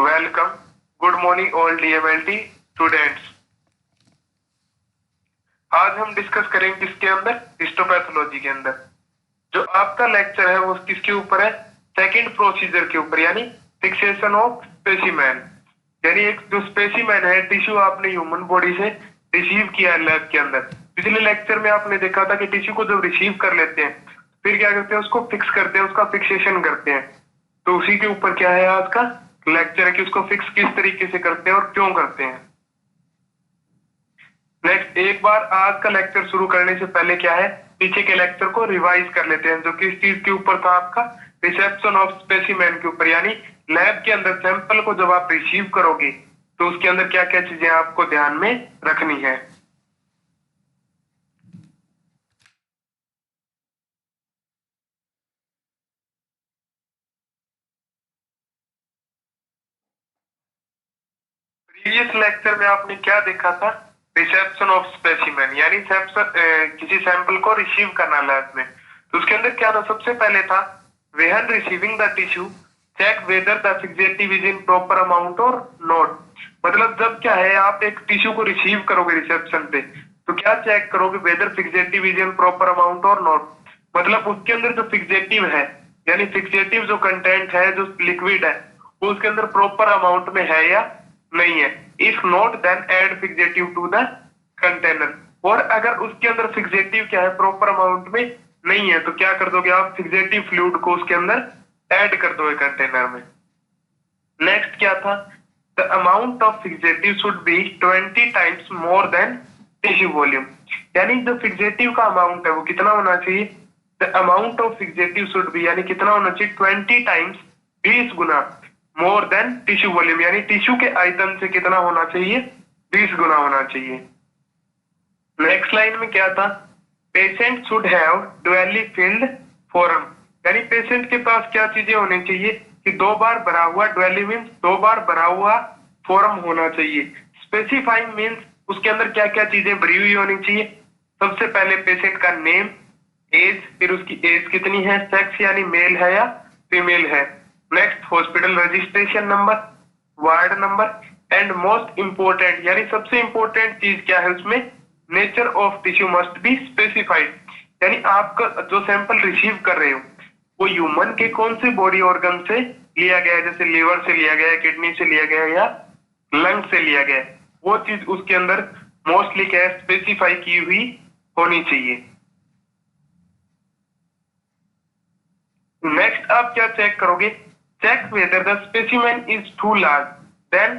Welcome, good morning all DMLT students. आज हम discuss करेंगे किसके अंदर, हिस्टोपैथोलॉजी के अंदर। जो आपका लेक्चर है वो किसके ऊपर है, सेकंड प्रोसीजर के ऊपर, यानी फिक्सेशन ऑफ स्पेसिमेन। यानी एक जो स्पेसिमेन है, टिश्यू आपने ह्यूमन बॉडी से रिसीव किया है लैब के अंदर। पिछले लेक्चर में आपने देखा था कि टिश्यू को जब रिसीव कर लेते हैं फिर क्या करते हैं, उसको फिक्स करते हैं, उसका फिक्सेशन करते हैं। तो उसी के ऊपर क्या है आज का लेक्चर है कि उसको फिक्स किस तरीके से करते हैं और क्यों करते हैं। नेक्स्ट, एक बार आज का लेक्चर शुरू करने से पहले क्या है, पीछे के लेक्चर को रिवाइज कर लेते हैं। जो किस चीज के ऊपर था आपका, रिसेप्शन ऑफ स्पेसिमेन के ऊपर। यानी लैब के अंदर सैंपल को जब आप रिसीव करोगे तो उसके अंदर क्या क्या चीजें आपको ध्यान में रखनी है। प्रीवियस लेक्चर में आपने क्या देखा था, रिसेप्शन ऑफ स्पेसिमेन, यानी किसी सैंपल को रिसीव करना लैब में। तो उसके अंदर क्या था, सबसे पहले था when receiving the tissue check whether the fixative is in proper amount और नॉट। मतलब जब क्या है, आप एक टिश्यू को रिसीव करोगे रिसेप्शन पे तो क्या चेक करोगे, whether fixative is in proper amount और नॉट। मतलब उसके अंदर जो फिक्सेटिव है, यानी फिक्सेटिव जो कंटेंट है, जो लिक्विड है, वो उसके अंदर प्रॉपर अमाउंट में है या नहीं है। If not then add fixative to the container. और अगर उसके अंदर फिक्सेटिव क्या है, प्रॉपर अमाउंट में नहीं है, तो क्या कर दोगे आप, फिक्सेटिव फ्लूइड को उसके अंदर ऐड कर दोगे कंटेनर में। नेक्स्ट क्या था, the amount of fixative should be 20 times more than tissue volume. यानी जो फिक्सेटिव का अमाउंट है वो कितना होना चाहिए, the amount of fixative should be, यानी कितना होना चाहिए, 20 टाइम्स, 20 गुना, मोर देन टिश्यू वॉल्यूम, यानी टिश्यू के आयतन से कितना होना चाहिए, 20 गुना होना चाहिए। नेक्स्ट लाइन में क्या था, patient should have duly filled form. यानी पेशेंट के पास क्या चीजें होनी चाहिए कि 2 बार भरा हुआ, डुअली मीन्स 2 बार भरा हुआ फोरम होना चाहिए। स्पेसिफाइंग मीन्स उसके अंदर क्या क्या चीजें भरी हुई होनी चाहिए। सबसे पहले पेशेंट का नेम, एज, फिर उसकी एज कितनी है, सेक्स यानी मेल है या फीमेल है। Next, hospital registration number, ward number, and most important, यानी सबसे इंपोर्टेंट चीज क्या है उसमें, nature of tissue must be specified. यानी आपका जो सैंपल रिसीव कर रहे हो वो ह्यूमन के कौन से बॉडी ऑर्गन से लिया गया है, जैसे लीवर से लिया गया है, किडनी से लिया गया है या लंग से लिया गया है, वो चीज उसके अंदर मोस्टली क्या है, स्पेसिफाई की हुई होनी चाहिए। नेक्स्ट आप क्या चेक करोगे, check whether the specimen is too large than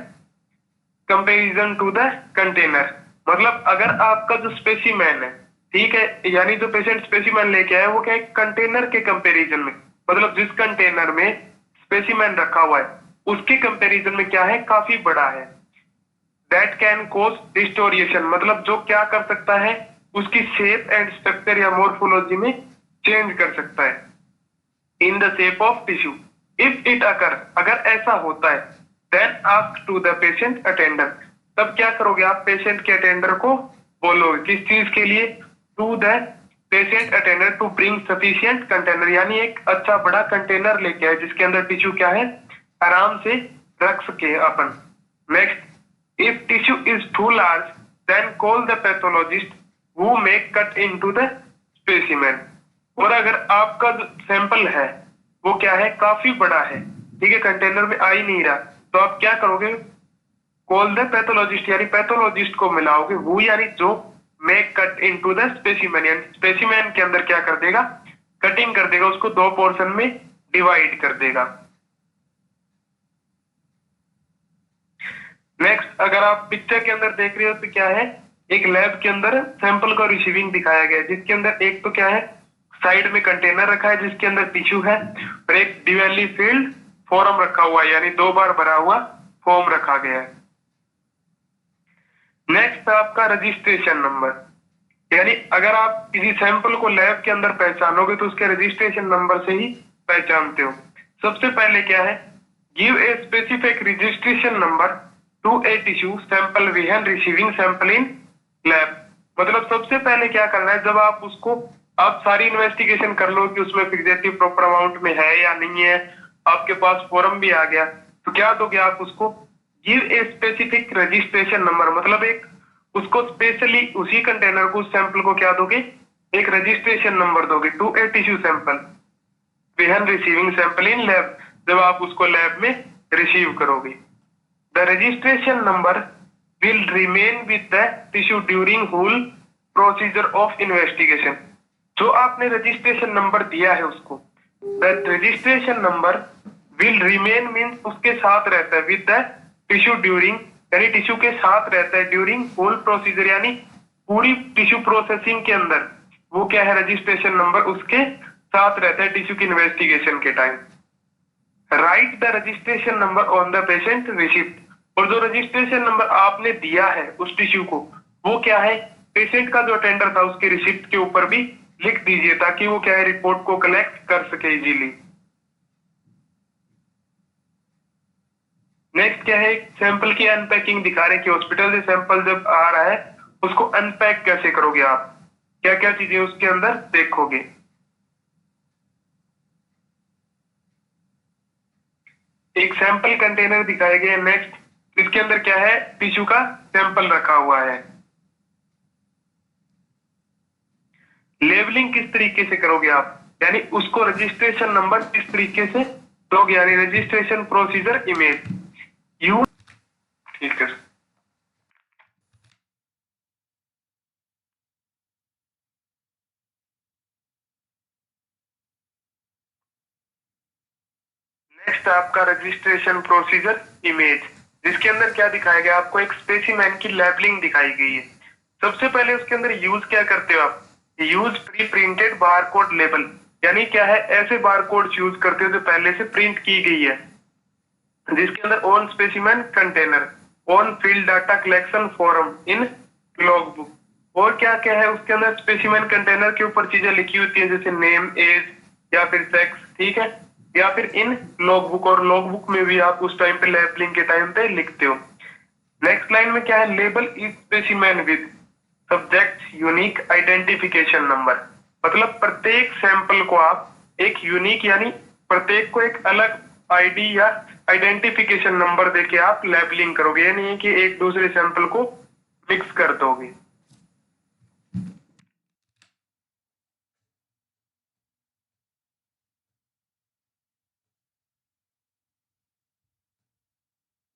comparison to the container. मतलब अगर आपका जो स्पेसिमेन है, ठीक है, यानी जो पेशेंट स्पेसिमेन लेके आया वो क्या है, कंटेनर के कंपैरिजन में, मतलब जिस कंटेनर में स्पेसिमेन रखा हुआ है उसके कंपैरिजन में क्या है, काफी बड़ा है। दैट कैन कॉज डिस्टोरिएशन, मतलब जो क्या कर सकता है, उसकी शेप एंड स्ट्रक्चर या मोर्फोलॉजी में चेंज कर सकता है। In the shape of tissue, if it occur, अगर ऐसा होता है, then ask to the patient attender, तब क्या करोगे आप, पेशेंट के अटेंडर को बोलोगे, किस चीज के लिए, to the patient attender to bring sufficient container, यानी एक अच्छा बड़ा कंटेनर लेके आए जिसके अंदर टिश्यू क्या है, आराम से रख सके अपन। Next, if tissue is too large then call the pathologist who may cut into the specimen. और अगर आपका जो सैंपल है वो क्या है, काफी बड़ा है, ठीक है, कंटेनर में आ ही नहीं रहा, तो आप क्या करोगे, कॉल द पैथोलॉजिस्ट, यानी पैथोलॉजिस्ट को मिलाओगे। वो यानी जो make cut into the specimen, यानी स्पेसिमेन के अंदर क्या कर देगा, कटिंग कर देगा, उसको 2 पोर्शन में डिवाइड कर देगा। नेक्स्ट, अगर आप पिक्चर के अंदर देख रहे हो तो क्या है, एक लैब के अंदर सैंपल का रिसीविंग दिखाया गया है, जिसके अंदर एक तो क्या है, साइड में कंटेनर रखा है जिसके अंदर टिश्यू है, और एक ड्यूअली फिल्ड फॉर्म रखा हुआ है, यानी 2 बार भरा हुआ फॉर्म रखा गया है। नेक्स्ट आपका रजिस्ट्रेशन नंबर, यानी अगर आप किसी सैंपल को लैब के अंदर पहचानोगे तो उसके रजिस्ट्रेशन नंबर से ही पहचानते हो। सबसे पहले क्या है, give a specific registration number two a tissue sample when receiving sample in lab. मतलब सबसे पहले क्या करना है, जब आप उसको, आप सारी इन्वेस्टिगेशन कर लो कि उसमें फिक्सेटिव प्रॉपर अमाउंट में है या नहीं है, आपके पास फॉर्म भी आ गया, तो तो क्या दोगे आप उसको, give a specific registration number, मतलब एक उसको स्पेशली उसी कंटेनर को, उस सैंपल को क्या दोगे, एक रजिस्ट्रेशन नंबर दोगे to a tissue sample when receiving sample in lab, जब आप उसको लैब में रिसीव करोगे। The registration number will remain with the tissue during whole procedure of investigation. जो आपने रजिस्ट्रेशन नंबर दिया है उसको, the registration number will remain means उसके साथ रहता है, विद द टिश्यू ड्यूरिंग यानी टिश्यू के साथ रहता है, ड्यूरिंग होल प्रोसीजर यानी पूरी टिश्यू प्रोसेसिंग के अंदर वो क्या है, रजिस्ट्रेशन नंबर उसके साथ रहता है टिश्यू की इन्वेस्टिगेशन के time. Right the registration number on the patient receipt, और जो रजिस्ट्रेशन नंबर आपने दिया है उस टिश्यू को, वो क्या है, पेशेंट का जो अटेंडर था उसके रिसिप्ट के ऊपर भी लिख दीजिए, ताकि वो क्या है, रिपोर्ट को कलेक्ट कर सके इजीली। नेक्स्ट क्या है, सैंपल की अनपैकिंग दिखा रहे हैं कि हॉस्पिटल से सैंपल जब आ रहा है उसको अनपैक कैसे करोगे आप, क्या क्या चीजें उसके अंदर देखोगे। एक सैंपल कंटेनर दिखाए गए। नेक्स्ट इसके अंदर क्या है, टिश्यू का सैंपल रखा हुआ है। लेबलिंग किस तरीके से करोगे आप, यानी उसको रजिस्ट्रेशन नंबर किस तरीके से दोगे, यानी रजिस्ट्रेशन प्रोसीजर इमेज यू, ठीक है। नेक्स्ट आपका रजिस्ट्रेशन प्रोसीजर इमेज, जिसके अंदर क्या दिखाया गया, आपको एक स्पेसिमेन की लेबलिंग दिखाई गई है। सबसे पहले उसके अंदर यूज क्या करते हो आप, use pre printed barcode label, यानी क्या है, ऐसे बारकोड यूज करते हो जो पहले से प्रिंट की गई है, जिसके अंदर on specimen container, on field data collection form in log book, और क्या क्या है उसके अंदर स्पेसिमेन कंटेनर के ऊपर चीजें लिखी होती है, जैसे नेम, एज या फिर सेक्स, ठीक है, या फिर इन लॉग बुक, और लॉग बुक में भी आप उस टाइम पे लेबलिंग के टाइम पे लिखते हो। नेक्स्ट लाइन में क्या है, label is specimen with subject unique identification number, मतलब प्रत्येक सैंपल को आप एक यूनिक यानी प्रत्येक को एक अलग आईडी या आइडेंटिफिकेशन नंबर देके आप लेबलिंग करोगे, यानी नहीं कि एक दूसरे सैंपल को मिक्स कर दोगे।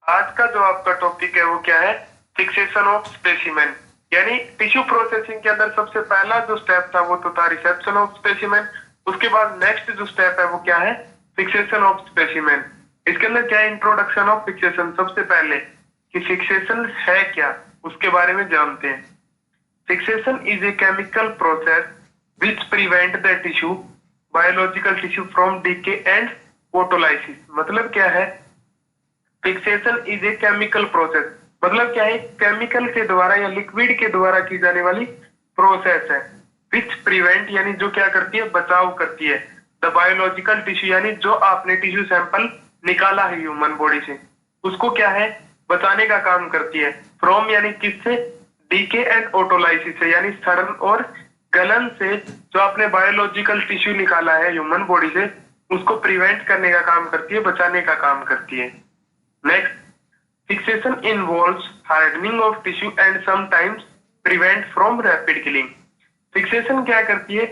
आज का जो आपका टॉपिक है वो क्या है, फिक्सेशन ऑफ स्पेसिमेन, यानी टिश्यू प्रोसेसिंग के अंदर सबसे पहला जो स्टेप था वो तो था रिसेप्शन ऑफ स्पेसिमेन। उसके बाद नेक्स्ट जो स्टेप है वो क्या है, फिक्सेशन ऑफ स्पेसिमेन। इसके अंदर क्या है, इंट्रोडक्शन ऑफ फिक्सेशन। सबसे पहले कि फिक्सेशन है क्या उसके बारे में जानते हैं। Fixation is a chemical process which prevent the tissue biological tissue from decay and autolysis. मतलब क्या है, fixation is a chemical process, मतलब क्या है, केमिकल के द्वारा या लिक्विड के द्वारा की जाने वाली प्रोसेस है, विच प्रिवेंट यानी जो क्या करती है, बचाव करती है, द बायोलॉजिकल टिश्यू यानी जो आपने टिश्यू सैंपल निकाला है ह्यूमन बॉडी से उसको क्या है, बचाने का काम करती है, फ्रॉम यानी किससे, डीके एंड ऑटोलाइसिस से, यानी सड़न और गलन से जो आपने बायोलॉजिकल टिश्यू निकाला है ह्यूमन बॉडी से उसको प्रिवेंट करने का काम करती है, बचाने का काम करती है। Next, fixation involves hardening of tissue and sometimes prevent from rapid killing. Fixation क्या करती है,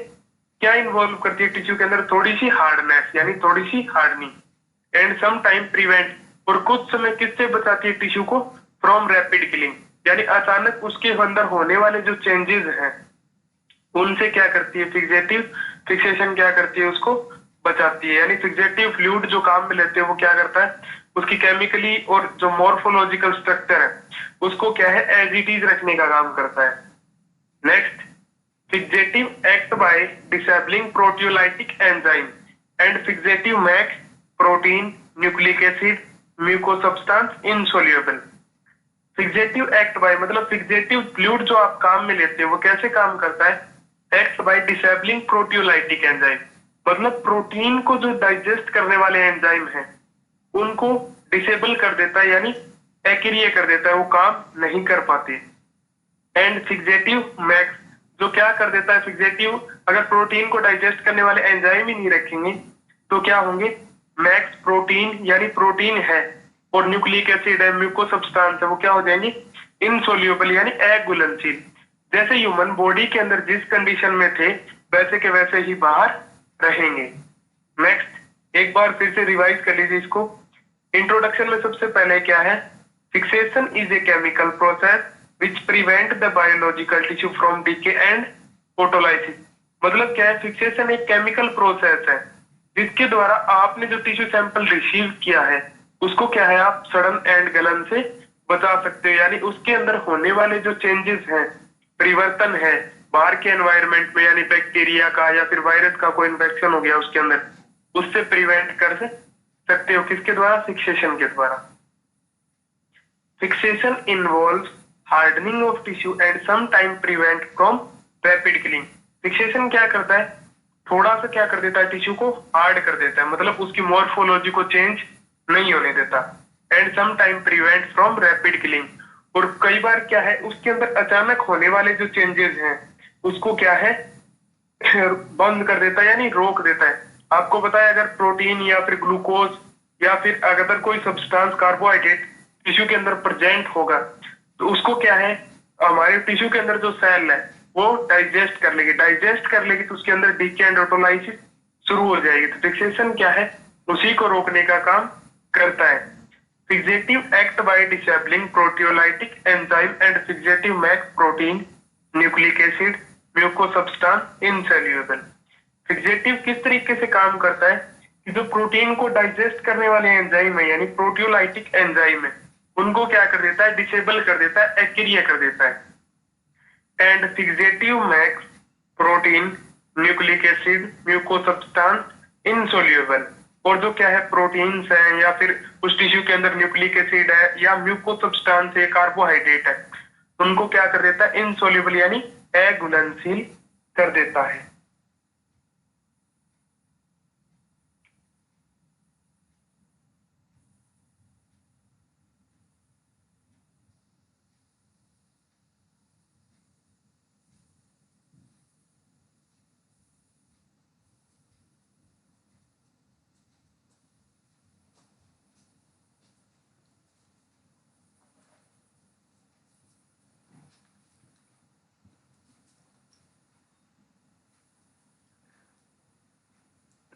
क्या इन्वॉल्व करती है टिश्यू के अंदर, थोड़ी सी हार्डनेस यानी थोड़ी सी hardening, and some time prevent और कुछ समय किससे बचाती है टिश्यू को, फ्रॉम रैपिड किलिंग यानी अचानक उसके अंदर होने वाले जो चेंजेस हैं उनसे क्या करती है, फिक्सेशन क्या करती है, उसको बचाती है। यानी फिक्सेटिव फ्लूइड जो काम में लेते हैं वो क्या करता है, उसकी केमिकली और जो मॉर्फोलॉजिकल स्ट्रक्चर है उसको क्या है, एज इट इज रखने का काम करता है। Next, fixative act by disabling proteolytic enzyme and fixative make protein nucleic acid mucosubstances insoluble. Fixative act by मतलब फिक्सेटिव फ्लूइड जो आप काम में लेते हैं वो कैसे काम करता है, act by disabling proteolytic enzyme, मतलब प्रोटीन को जो डाइजेस्ट करने वाले एंजाइम हैं उनको डिसेबल कर देता है, यानी एक्रिय कर देता है, वो काम नहीं कर पाते। एंड फिक्सेटिव मैक्स जो क्या कर देता है, फिक्सेटिव अगर प्रोटीन को डाइजेस्ट करने वाले एंजाइम ही नहीं रखेंगे तो क्या होंगे, मैक्स प्रोटीन यानी प्रोटीन है और न्यूक्लिक एसिड है, म्यूको सब्सटेंस है, वो क्या हो जाएंगी? इनसोल्यूबल यानी अघुलनशील। जैसे ह्यूमन बॉडी के अंदर जिस कंडीशन में थे वैसे के वैसे ही बाहर रहेंगे। नेक्स्ट एक बार फिर से रिवाइज कर लीजिए इसको। इंट्रोडक्शन में सबसे पहले क्या है? Fixation is a chemical process which prevent the biological tissue from decay and photolysis. मतलब क्या है? फिक्सेशन एक केमिकल प्रोसेस है जिसके द्वारा आपने जो टिश्यू सैंपल रिसीव किया है उसको क्या है, आप सड़न एंड गलन से बचा सकते हो। यानी उसके अंदर होने वाले जो चेंजेस हैं, परिवर्तन है बाहर के एनवायरनमेंट में, यानी बैक्टीरिया का या फिर वायरस का कोई इन्फेक्शन हो गया उसके अंदर, उससे प्रिवेंट कर सकते हो। किसके द्वारा? फिक्सेशन के द्वारा। Fixation involves hardening of tissue and some time prevent from rapid killing. Fixation क्या करता है? थोड़ा सा क्या कर देता है? टिश्यू को हार्ड कर देता है, मतलब उसकी मॉर्फोलॉजी को चेंज नहीं होने देता। And some time prevent from rapid killing, और कई बार क्या है उसके अंदर अचानक होने वाले जो चेंजेस हैं उसको क्या है बंद कर देता है, यानी रोक देता है। आपको पता है अगर प्रोटीन या फिर ग्लूकोज या फिर अगर कोई सब्सटेंस कार्बोहाइड्रेट टिश्यू के अंदर प्रेजेंट होगा तो उसको क्या है, हमारे टिश्यू के अंदर जो सेल है वो डाइजेस्ट कर लेगी। डाइजेस्ट कर लेगी तो उसके अंदर डीके एंड ऑटोलाइसिस शुरू हो जाएगी। तो फिक्सेशन क्या है? उसी को रोकने का काम करता है। Fixative act by disabling proteolytic enzyme and fixative makes protein, nucleic acid, muco substance insoluble. Fixative किस तरीके से काम करता है कि जो प्रोटीन को डाइजेस्ट करने वाले एंजाइम है यानी प्रोटियोलाइटिक एंजाइम है उनको क्या कर देता है? डिसेबल कर देता है, एक्रिया कर देता है। And fixative makes protein, nucleic acid, muco substance insoluble. और जो क्या है प्रोटीन्स है या फिर उस टिश्यू के अंदर न्यूक्लिक एसिड है या म्यूको सब्सटेंस है, कार्बोहाइड्रेट है, उनको क्या कर देता है? इनसोल्यूबल यानी अघुलनशील कर देता है।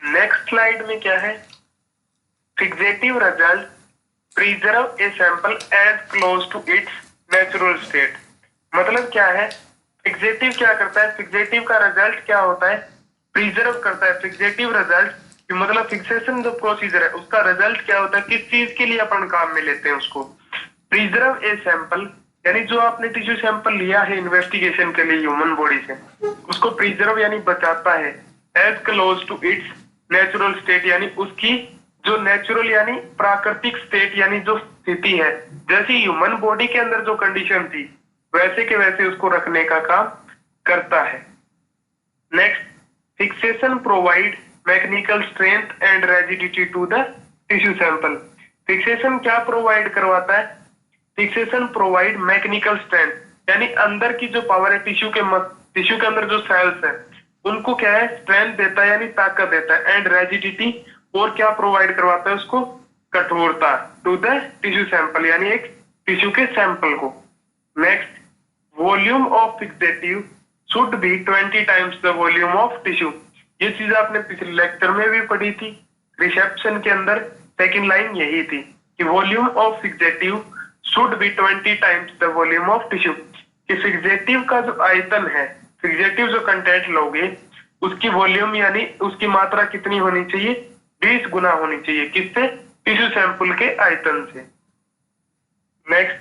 नेक्स्ट स्लाइड में क्या है? Fixative result preserve a sample as close to its natural state. मतलब क्या है? फिक्सेटिव क्या करता है? फिक्सेटिव का रिजल्ट क्या होता है? प्रिजर्व करता है। फिक्सेटिव रिजल्ट मतलब फिक्सेशन जो प्रोसीजर है उसका रिजल्ट क्या होता है? किस चीज के लिए अपन काम में लेते हैं उसको? प्रिजर्व ए सैंपल यानी जो आपने टिश्यू सैंपल लिया है इन्वेस्टिगेशन के लिए ह्यूमन बॉडी से, उसको प्रिजर्व यानी बचाता है as close to its natural state, यानी उसकी जो नेचुरल यानी प्राकृतिक स्टेट यानी जो स्थिति है, जैसी ह्यूमन बॉडी के अंदर जो कंडीशन थी वैसे के वैसे उसको रखने का काम करता है। Next, fixation provide mechanical strength and rigidity to the tissue sample. Fixation क्या प्रोवाइड करवाता है? फिक्सेशन प्रोवाइड मैकेनिकल स्ट्रेंथ यानी अंदर की जो पावर है टिश्यू के अंदर जो सेल्स है उनको क्या है? स्ट्रेंथ देता है यानी ताकत देता है। एंड रिजिडिटी और क्या प्रोवाइड करवाता है उसको? कठोरता टू द टिश्यू सैंपल यानी एक टिश्यू के सैंपल को। Next, volume of fixative should be 20 times the volume of tissue. ये चीज आपने पिछले लेक्चर में भी पढ़ी थी, रिसेप्शन के अंदर सेकंड लाइन यही थी कि volume of fixative should be 20 times the volume of tissue. कि फिक्सेटिव का जो आयतन है, फिक्सेटिव जो कंटेंट लोगे उसकी वॉल्यूम यानी उसकी मात्रा कितनी होनी चाहिए? 20 गुना होनी चाहिए। किससे? टिश्यू सैंपल के आयतन से। Next,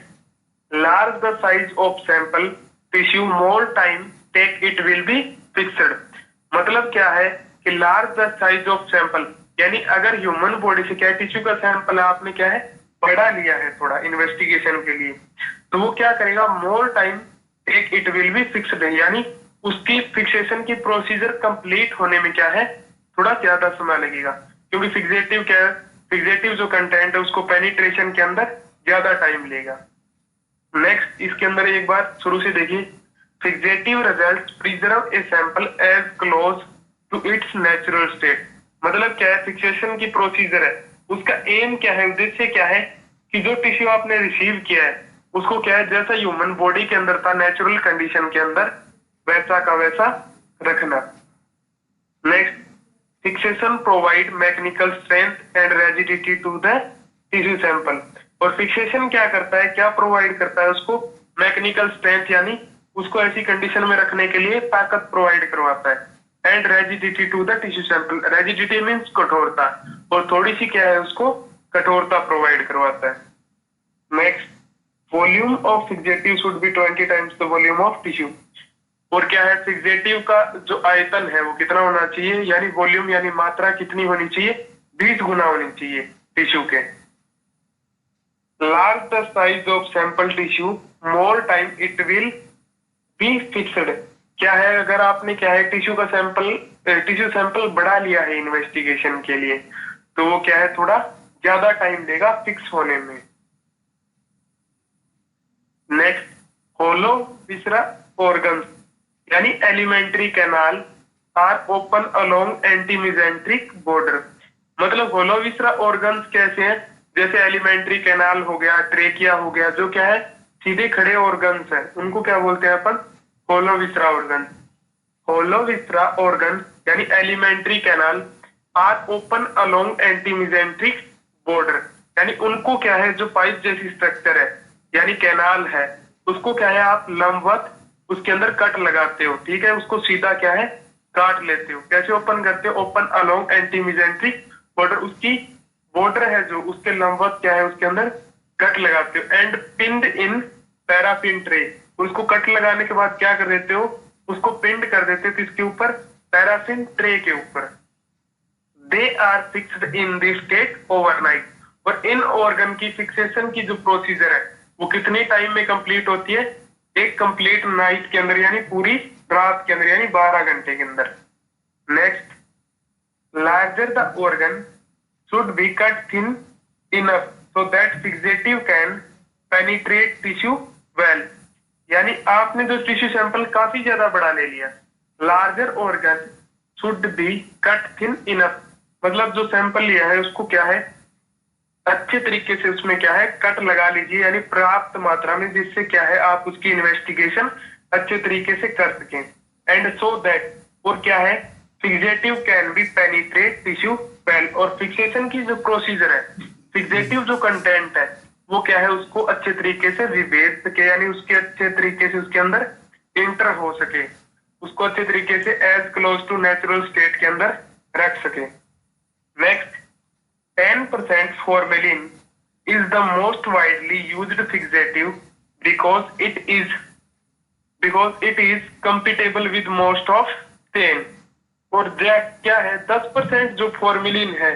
large the size of sample tissue more time take it will be fixed. मतलब क्या है कि large the size of sample यानी अगर ह्यूमन बॉडी से क्या टिश्यू का सैंपल है आपने क्या है बड़ा लिया है थोड़ा इन्वेस्टिगेशन के लिए, तो वो क्या करेगा? More time take it will be fixed यानी उसकी फिक्सेशन की प्रोसीजर कंप्लीट होने में क्या है? थोड़ा ज्यादा समय लगेगा, क्योंकि फिक्सेटिव क्या है? फिक्सेटिव जो कंटेंट है उसको पेनिट्रेशन के अंदर ज्यादा टाइम लेगा। नेक्स्ट, इसके अंदर एक बार शुरू से देखिए, fixative result preserve a sample as close to its natural state. मतलब क्या है? फिक्सेशन की प्रोसीजर है उसका एम क्या है? उद्देश्य क्या है? कि जो टिश्यू आपने रिसीव किया है उसको क्या है, जैसा ह्यूमन बॉडी के अंदर था नेचुरल कंडीशन के अंदर, वैसा का वैसा रखना। Next, fixation provide mechanical strength and rigidity to the tissue sample. और फिक्सेशन क्या करता है, क्या प्रोवाइड करता है उसको, मैकेनिकल स्ट्रेंथ यानी उसको ऐसी कंडीशन में रखने के लिए ताकत प्रोवाइड करवाता है। And rigidity to the tissue sample, rigidity means कठोरता, और थोड़ी सी क्या है उसको कठोरता प्रोवाइड करवाता है। Next, volume of fixative should be 20 times the volume of tissue. और क्या है, फिक्सेटिव का जो आयतन है वो कितना होना चाहिए, यानी वॉल्यूम यानी मात्रा कितनी होनी चाहिए, 20 गुना होनी चाहिए टिश्यू के। Large the size of sample tissue more time it will be fixed. क्या है, अगर आपने क्या है टिश्यू सैंपल बढ़ा लिया है इन्वेस्टिगेशन के लिए, तो वो क्या है थोड़ा ज्यादा टाइम देगा फिक्स होने में। नेक्स्ट, होलो विसरा ऑर्गन यानी alimentary canal are open along antimesenteric border. मतलब होलो विसरा ऑर्गन्स कैसे हैं, जैसे एलिमेंट्री कैनाल हो गया, ट्रेकिया हो गया, जो क्या है सीधे खड़े ऑर्गन्स है, उनको क्या बोलते हैं अपन, hollow viscera organ. Hollow viscera organ यानी alimentary canal are open along antimesenteric border, यानी उनको क्या है जो पाइप जैसी स्ट्रक्चर है यानी कैनाल है, उसको क्या है आप लंबवत उसके अंदर कट लगाते हो, ठीक है, उसको सीधा क्या है काट लेते हो। कैसे ओपन करते हो, ओपन अलोंग एंटीमिजेंट्रिक बॉर्डर, उसकी बॉर्डर है जो उसके लंबवत क्या है उसके अंदर कट लगाते हो। एंड पिंड इन पैराफिन ट्रे, उसको कट लगाने के बाद क्या कर देते हो, उसको पिंड कर देते हो किसके ऊपर, पैराफिन ट्रे के ऊपर। They are fixed in this state overnight. और इन ऑर्गन की फिक्सेशन की जो प्रोसीजर है वो कितने टाइम में कंप्लीट होती है, एक कंप्लीट नाइट के अंदर यानी पूरी रात के अंदर यानी 12 घंटे के अंदर। Next, larger the organ should be cut thin enough so that fixative can penetrate tissue well। यानी आपने जो टिश्यू सैंपल काफी ज्यादा बड़ा ले लिया, larger organ should be cut thin enough, मतलब जो सैंपल लिया है उसको क्या है अच्छे तरीके से उसमें क्या है कट लगा लीजिए, यानी पर्याप्त मात्रा में, जिससे क्या है आप उसकी इन्वेस्टिगेशन अच्छे तरीके से कर सकें। एंड सो दैट, और क्या है fixative can be penetrate tissue well. और फिक्सेशन की जो प्रोसीजर है, फिक्सेटिव जो कंटेंट है वो क्या है उसको अच्छे तरीके से विभेद सके, यानी उसके अच्छे तरीके से उसके अंदर इंटर हो सके, उसको अच्छे तरीके से as close to natural state के अंदर रख सके। Next, 10% formalin is the most widely used fixative because it is compatible with most of stain। और क्या है 10% जो फॉर्मेलिन है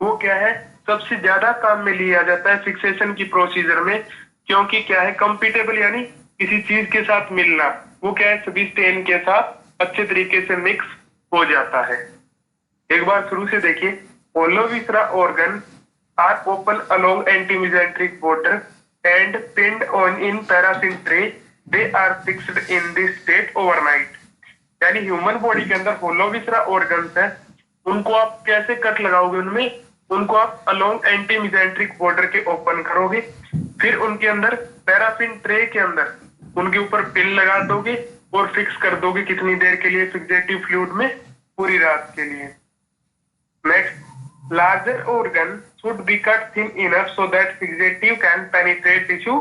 वो क्या है सबसे ज्यादा काम में लिया जाता है फिक्सेशन की प्रोसीजर में, क्योंकि क्या है कंपेटेबल यानी किसी चीज के साथ मिलना, वो क्या है सभी स्टेन के साथ अच्छे तरीके से मिक्स हो जाता है। एक बार शुरू से देखिए, hollow viscera organ are open along antimesenteric border and pinned on in paraffin tray, they are fixed in this state overnight. यानी ह्यूमन बॉडी के अंदर होलोविसरा ऑर्गन्स है, उनको आप कैसे कट लगाओगे उनमें, उनको आप अलोंग एंटीमिजेंट्रिक बॉर्डर के ओपन करोगे, फिर उनके अंदर पैराफिन ट्रे के अंदर उनके ऊपर पिन लगा दोगे और फिक्स कर दोगे कितनी देर के लिए, फिक्सेटिव फ्लूइड में पूरी रात के लिए। Next, larger organ should be cut thin enough so that fixative can penetrate tissue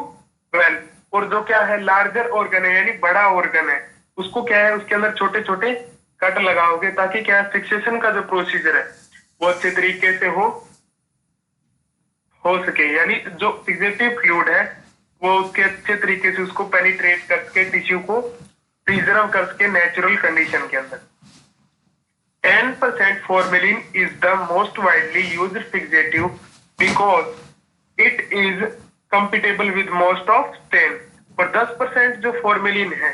well। और जो क्या है लार्जर ऑर्गन है यानी बड़ा ऑर्गन है, उसको क्या है उसके अंदर छोटे छोटे कट लगाओगे ताकि क्या है फिक्सेशन का जो प्रोसीजर है वो अच्छे तरीके से हो सके, यानी जो फिक्सेटिव फ्लूइड है वो उसके अच्छे तरीके से उसको पेनिट्रेट करके टिश्यू को प्रिजर्व करके नेचुरल कंडीशन के अंदर। 10% formalin is the most widely used fixative because it is compatible with most of stain। और 10% जो फॉर्मेलिन है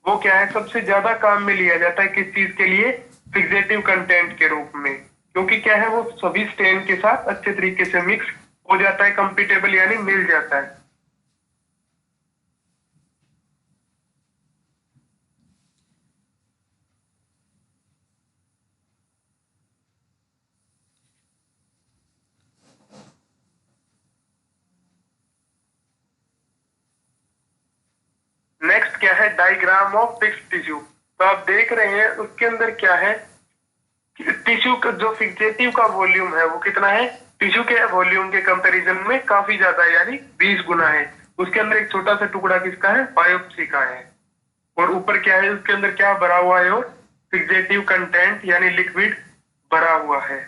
वो क्या है सबसे ज्यादा काम में लिया जाता है किस चीज के लिए, फिक्सेटिव कंटेंट के रूप में, क्योंकि क्या है वो सभी स्टेन के साथ अच्छे तरीके से मिक्स हो जाता है, कंपेटेबल यानी मिल जाता है। नेक्स्ट क्या है, डायग्राम ऑफ फिक्स्ड टिश्यू। तो आप देख रहे हैं उसके अंदर क्या है, टिश्यू का जो फिक्सेटिव का वॉल्यूम है वो कितना है, टिश्यू के वॉल्यूम के कंपैरिजन में काफी ज्यादा है, यानी 20 गुना है। उसके अंदर एक छोटा सा टुकड़ा किसका है, बायोप्सी का है। और ऊपर क्या है, उसके अंदर क्या भरा हुआ है, और फिक्सेटिव कंटेंट यानी लिक्विड भरा हुआ है।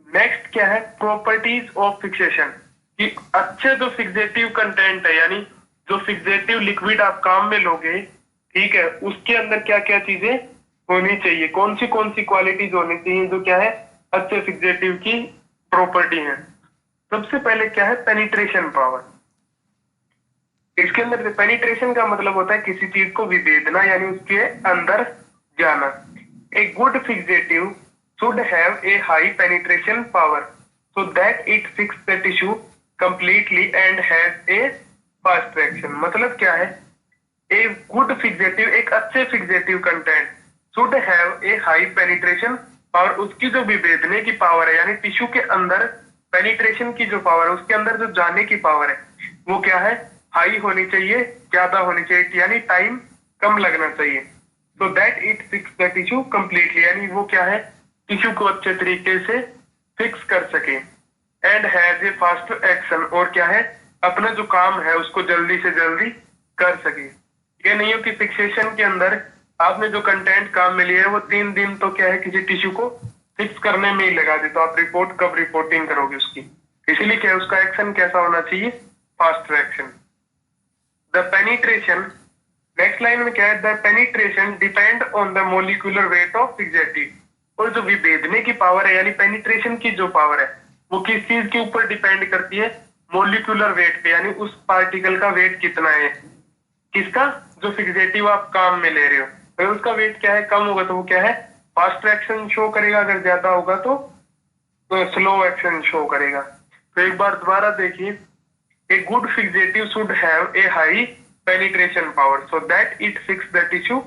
नेक्स्ट क्या है, प्रॉपर्टीज ऑफ फिक्सेशन, कि अच्छे जो फिक्सेटिव कंटेंट है यानी जो फिक्सेटिव लिक्विड आप काम में लोगे, ठीक है, उसके अंदर क्या क्या चीजें होनी चाहिए, कौन सी क्वालिटीज होनी चाहिए जो क्या है अच्छे फिक्सेटिव की प्रॉपर्टी है। सबसे पहले क्या है, पेनिट्रेशन पावर। इसके अंदर पेनिट्रेशन का मतलब होता है किसी चीज को विभेदना यानी उसके अंदर जाना। A good fixative should have a high penetration power so that it fixes the tissue completely and has a fast reaction। मतलब क्या है, a good fixative, एक अच्छे fixative content should have a high penetration power, उसकी जो विभेदने की power है यानी टिश्यू के अंदर पेनिट्रेशन की जो पावर है, उसके अंदर जो जाने की पावर है वो क्या है, हाई होनी चाहिए, ज्यादा होनी चाहिए, यानी टाइम कम लगना चाहिए। So that it fix the tissue completely, यानी वो क्या है, टिश्यू को अच्छे तरीके से फिक्स कर सके। And has a fast action, और क्या है, अपना जो काम है उसको जल्दी से जल्दी कर सके। ये नहीं हो कि फिक्सेशन के अंदर आपने जो कंटेंट काम में लिया है वो 3 दिन तो क्या है किसी टिश्यू को फिक्स करने में ही लगा दे, तो आप कब रिपोर्टिंग करोगे उसकी। इसीलिए क्या है, उसका एक्शन कैसा होना चाहिए, fast action. The penetration, next line में क्या है, the penetration depend on the molecular weight of fixative. और जो विभेदने की पावर है यानी पेनिट्रेशन की जो पावर है वो किस चीज के ऊपर डिपेंड करती है, मोलिकुलर वेट पे, यानी उस पार्टिकल का वेट कितना है, किसका, जो फिक्सेटिव आप काम में ले रहे हो। अगर उसका वेट क्या है, कम होगा तो वो क्या है, फास्ट एक्शन शो करेगा, अगर ज्यादा होगा तो स्लो एक्शन शो करेगा। तो एक बार दोबारा देखिए, a good fixative should have a high penetration power so that it fix the tissue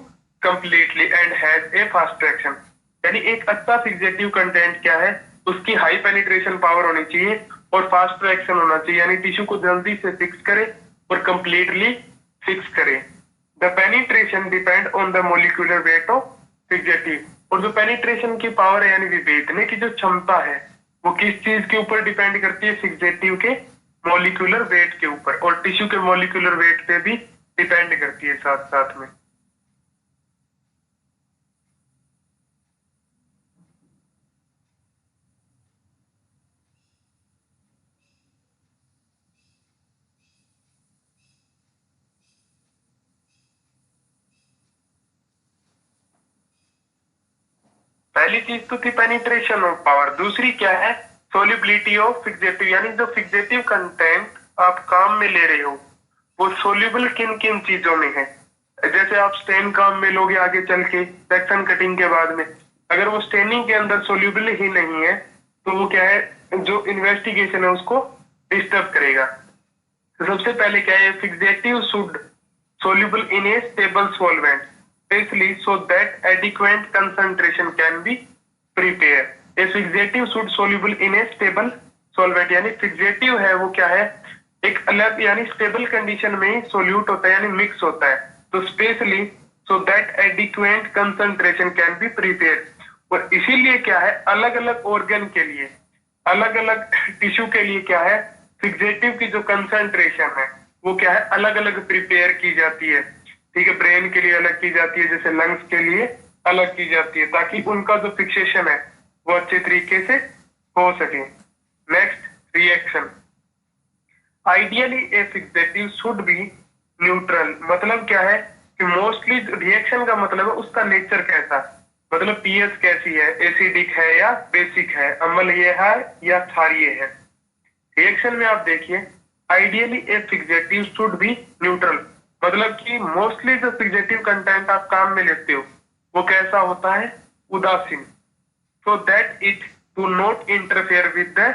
completely and has a fast action. यानी एक अच्छा फिक्सेटिव कंटेंट क्या है, उसकी हाई पेनिट्रेशन पावर होनी चाहिए और फास्ट एक्शन होना चाहिए, यानी टिश्यू को जल्दी से फिक्स करे और कंप्लीटली फिक्स करे। The penetration depend on the molecular weight of fixative, और जो पेनिट्रेशन की पावर है यानी विभेदने की जो क्षमता है वो किस चीज के ऊपर डिपेंड करती है, फिक्सेटिव के मोलिकुलर वेट के ऊपर, और टिश्यू के मोलिकुलर वेट पे भी डिपेंड करती है साथ साथ में। पहली चीज तो थी पेनिट्रेशन ऑफ पावर, दूसरी क्या है, सोल्यूबिलिटी ऑफ फिक्सेटिव, यानी जो फिक्सेटिव कंटेंट आप काम में ले रहे हो वो सोल्यूबल किन किन चीजों में है। जैसे आप स्टेन काम में लोगे आगे चल के सेक्शन कटिंग के बाद में, अगर वो स्टेनिंग के अंदर सोल्यूबल ही नहीं है तो वो क्या है, जो इन्वेस्टिगेशन है उसको डिस्टर्ब करेगा। तो सबसे पहले क्या है, fixative should soluble in A stable solvent especially so that adequate concentration can be prepared। A fixative should soluble in a stable solvent, यानी फिक्सेटिव है वो क्या है, एक अलग यानी स्टेबल कंडीशन में सोल्यूट होता है यानी मिक्स होता है, तो specially so that adequate concentration can be prepared. और इसीलिए क्या है, अलग अलग ऑर्गन के लिए, अलग अलग टिश्यू के लिए क्या है, फिक्सेटिव की जो कंसंट्रेशन है वो क्या है, अलग अलग प्रिपेयर की जाती है। ठीक है, ब्रेन के लिए अलग की जाती है, जैसे लंग्स के लिए अलग की जाती है, ताकि उनका जो फिक्सेशन है वो अच्छे तरीके से हो सके। Next, reaction. Ideally A fixative should be neutral, मतलब क्या है कि मोस्टली रिएक्शन का मतलब है उसका नेचर कैसा, मतलब पीएच कैसी है, एसिडिक है या बेसिक है, अम्लीय है या क्षारीय है। रिएक्शन में आप देखिए, ideally A fixative should be neutral, मतलब कि मोस्टली जो फिक्सेटिव कंटेंट आप काम में लेते हो वो कैसा होता है, उदासीन, so that it do not interfere with the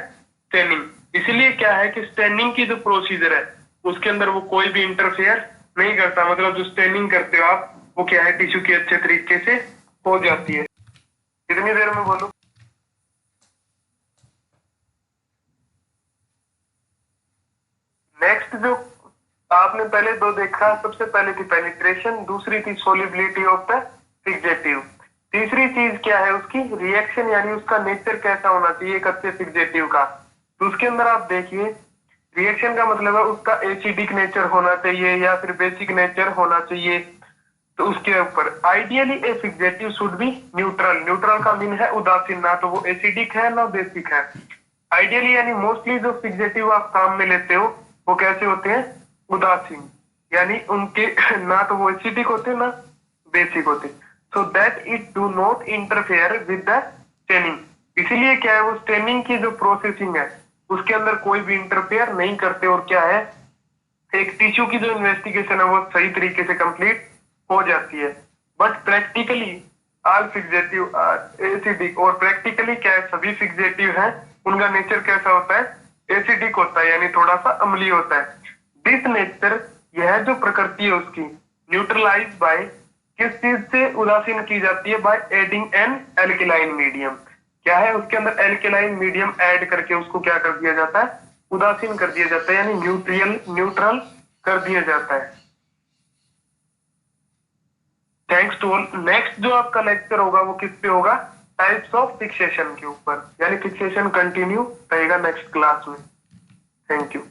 staining. इसलिए क्या है कि स्टेनिंग की जो प्रोसीजर है उसके अंदर वो कोई भी इंटरफेयर नहीं करता, मतलब जो स्टेनिंग करते हो आप वो क्या है, टिश्यू की अच्छे तरीके से हो जाती है। कितनी देर में बोलूं, आपने पहले दो देखा, सबसे पहले थी पेनिट्रेशन, दूसरी थी सोलिबिलिटी ऑफ द फिक्सेटिव। तीसरी चीज क्या है उसकी, रिएक्शन, यानी उसका नेचर कैसा होना चाहिए एक अच्छे फिक्सेटिव का। तो उसके अंदर आप देखिए, रिएक्शन का मतलब है उसका एसिडिक नेचर होना चाहिए या फिर बेसिक नेचर होना चाहिए। तो उसके ऊपर ideally A fixative should be neutral. Neutral का मीन है उदासीन, ना तो वो एसिडिक है ना बेसिक है। आइडियली यानी मोस्टली जो फिक्सेटिव आप काम में लेते हो वो कैसे होते हैं, उदासीन, यानी उनके ना तो वो एसिडिक होते ना बेसिक होते, so that it do not interfere with the staining. इसीलिए क्या है, वो स्टेनिंग की जो प्रोसेसिंग है उसके अंदर कोई भी इंटरफेयर नहीं करते, और क्या है, एक टिश्यू की जो इन्वेस्टिगेशन है वो सही तरीके से कंप्लीट हो जाती है। But practically all fixative are acidic, और प्रैक्टिकली क्या है, सभी फिक्सेटिव हैं उनका नेचर कैसा होता है, एसिडिक होता है, यानी थोड़ा सा अम्लीय होता है। दिस नेचर, यह जो प्रकृति है उसकी, न्यूट्रलाइज बाय, किस चीज से उदासीन की जाती है, by adding N alkaline medium. क्या है, उसके अंदर एल्केलाइन मीडियम ऐड करके उसको क्या कर दिया जाता है, उदासीन कर दिया जाता है, यानी न्यूट्रल कर दिया जाता है। Thanks to all. नेक्स्ट जो आपका लेक्चर होगा वो किस पे होगा, टाइप्स ऑफ फिक्सेशन के ऊपर, यानी फिक्सेशन कंटिन्यू रहेगा नेक्स्ट क्लास में। Thank you.